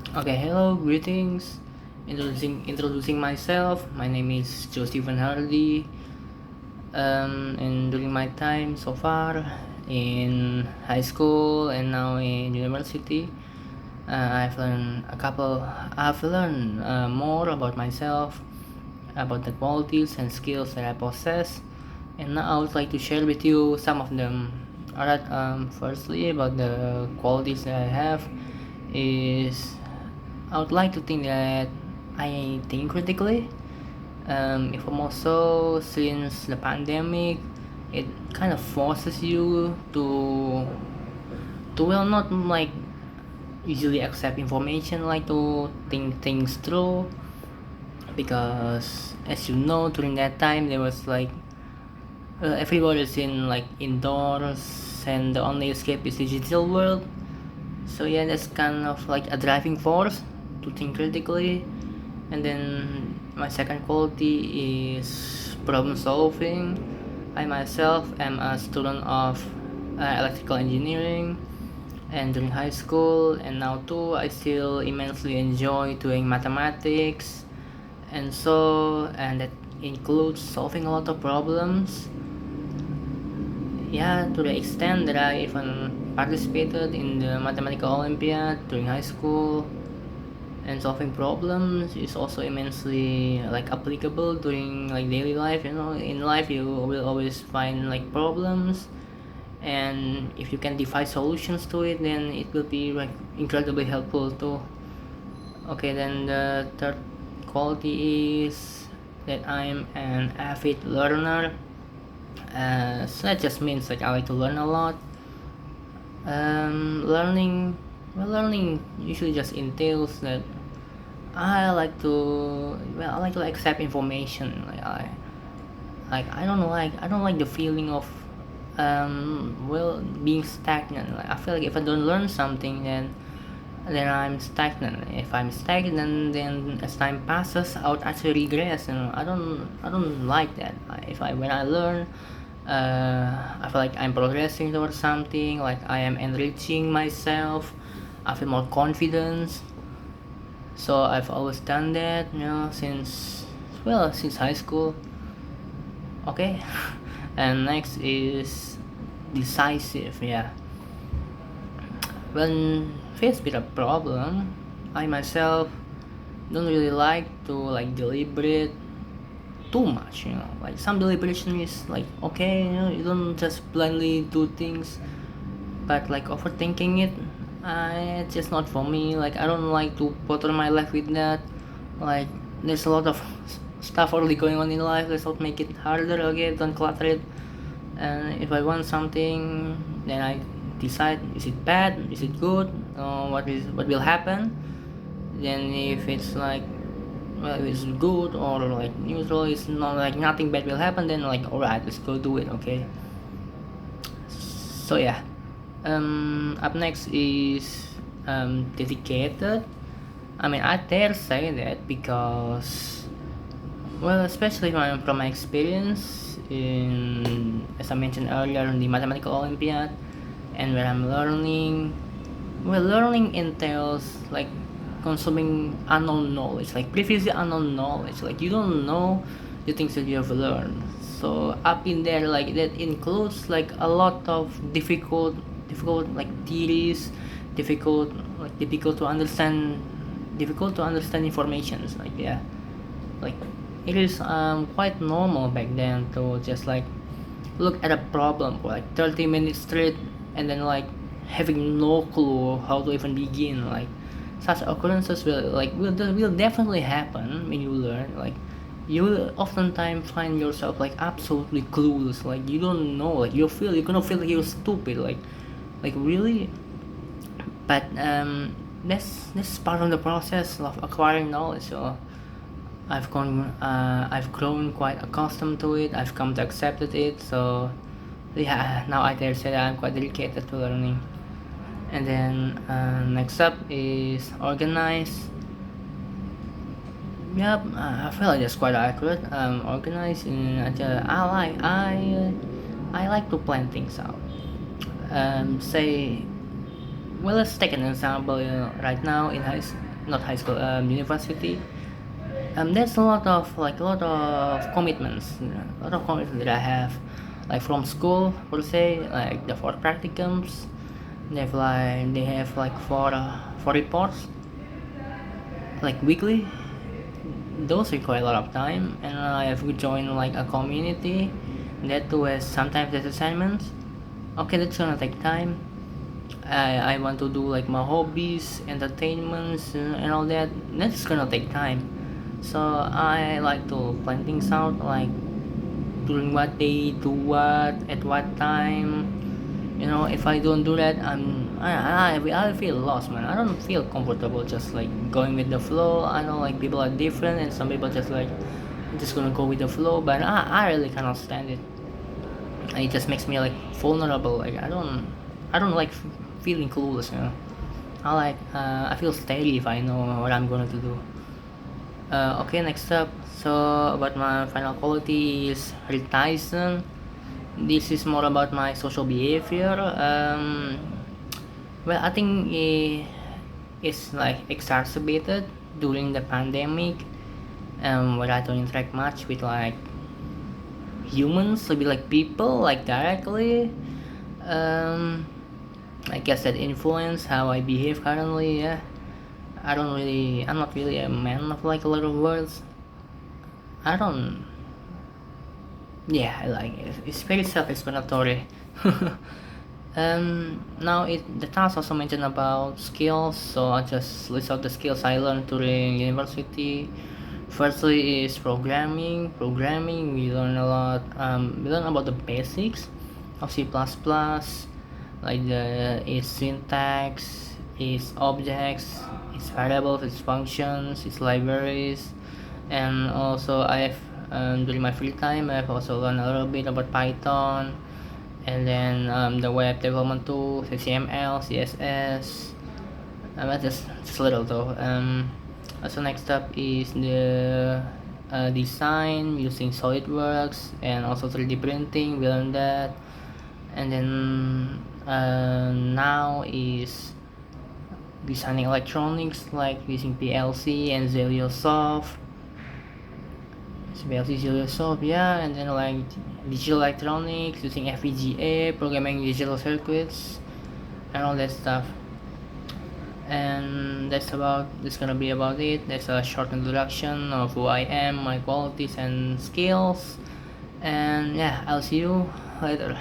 Okay, hello, greetings. Introducing myself. My name is Joe Stephen Hardy. And during my time so far in high school and now in university, I've learned a couple. I've learned more about myself, about the qualities and skills that I possess, and now I would like to share with you some of them. Alright. Firstly, about the qualities that I have is I would like to think that I think critically. If more so since the pandemic, it kind of forces you to well not like easily accept information, like to think things through, because as you know during that time there was like everybody's in like indoors and the only escape is digital world. So yeah, that's kind of like a driving force to think critically. And then my second quality is problem solving. I myself am a student of electrical engineering, and during high school and now too I still immensely enjoy doing mathematics, and that includes solving a lot of problems. Yeah, to the extent that I even participated in the mathematical Olympiad during high school, and solving problems is also immensely like applicable during like daily life. You know, in life you will always find like problems, and if you can devise solutions to it, then it will be like incredibly helpful too. Okay, then the third quality is that I'm an avid learner. So that just means that I like to learn a lot. Learning, well, learning usually just entails that I like to accept information. I don't like the feeling of being stagnant. Like I feel like if I don't learn something, then I'm stagnant. If I'm stagnant, then as time passes, I would actually regress. And I don't like that. If I when I learn, I feel like I'm progressing towards something. Like I am enriching myself. I feel more confidence. So I've always done that, since high school. Okay. And next is decisive. Yeah, when faced with a problem, I myself don't really like to like deliberate too much. Like some deliberation is like okay, you don't just blindly do things, but like overthinking it, it's just not for me. Like I don't like to bother my life with that. Like there's a lot of stuff already going on in life. Let's not make it harder. Okay, don't clutter it. And if I want something, then I decide: is it bad? Is it good? What will happen? Then if it's like, well, if it's good or like neutral, it's not like nothing bad will happen. Then like, alright, let's go do it. Okay. So yeah. Up next is dedicated. I mean, I dare say that because, well, especially from my experience in, as I mentioned earlier, in the mathematical Olympiad, and where I'm learning, well, learning entails like consuming unknown knowledge, like previously unknown knowledge. Like you don't know the things that you have learned. So up in there, like that includes like a lot of difficult like theories, difficult difficult to understand, difficult to understand informations. Like yeah, like it is quite normal back then to just like look at a problem for like 30 minutes straight, and then like having no clue how to even begin. Like such occurrences will definitely happen when you learn. Like you will oftentimes find yourself like absolutely clueless. Like you don't know, like you're gonna feel like you're stupid. Like really. But that's part of the process of acquiring knowledge. So I've grown quite accustomed to it. I've come to accept it. So yeah, now I dare say that I'm quite dedicated to learning. And then next up is organize. Yep, I feel like that's quite accurate. Organize in I like to plan things out. Say, well, let's take an example. Right now not high school, university. There's a lot of commitments, a lot of commitments that I have, like from school per se, like the four practicums. They have like four reports, like weekly. Those require a lot of time, and I have to join like a community that too has sometimes there's assignments. Okay, that's gonna take time. I want to do like my hobbies, entertainments, and all that. That's gonna take time. So I like to plan things out, like during what day, do what, at what time. If I don't do that, I feel lost, man. I don't feel comfortable just like going with the flow. I know like people are different, and some people just like just gonna go with the flow, but I really cannot stand it. It just makes me like vulnerable. Like I don't like feeling clueless. I feel steady if I know what I'm going to do. Okay, next up. So about my final quality is reticent. This is more about my social behavior. Well, I think it's like exacerbated during the pandemic, where I don't interact much with like humans, maybe like people, like directly. Um, I guess that influence how I behave currently. Yeah, I'm not really a man of like a lot of words. I don't. Yeah, I like it. It's very self-explanatory. Now the task also mentioned about skills, so I just list out the skills I learned during university. Firstly is programming. Programming, we learn a lot. We learn about the basics of C++, like the its syntax, its objects, its variables, its functions, its libraries, and also during my free time I've also learned a little bit about Python, and then the web development tools, HTML, CSS. That's just a little though. So next up is the design using SolidWorks and also 3D printing. We learned that, and then now is designing electronics like using PLC and Zeliosoft. PLC Zeliosoft, yeah, and then like digital electronics using FPGA, programming digital circuits, and all that stuff. And that's gonna be about it. That's a short introduction of who I am, my qualities and skills, and yeah, I'll see you later.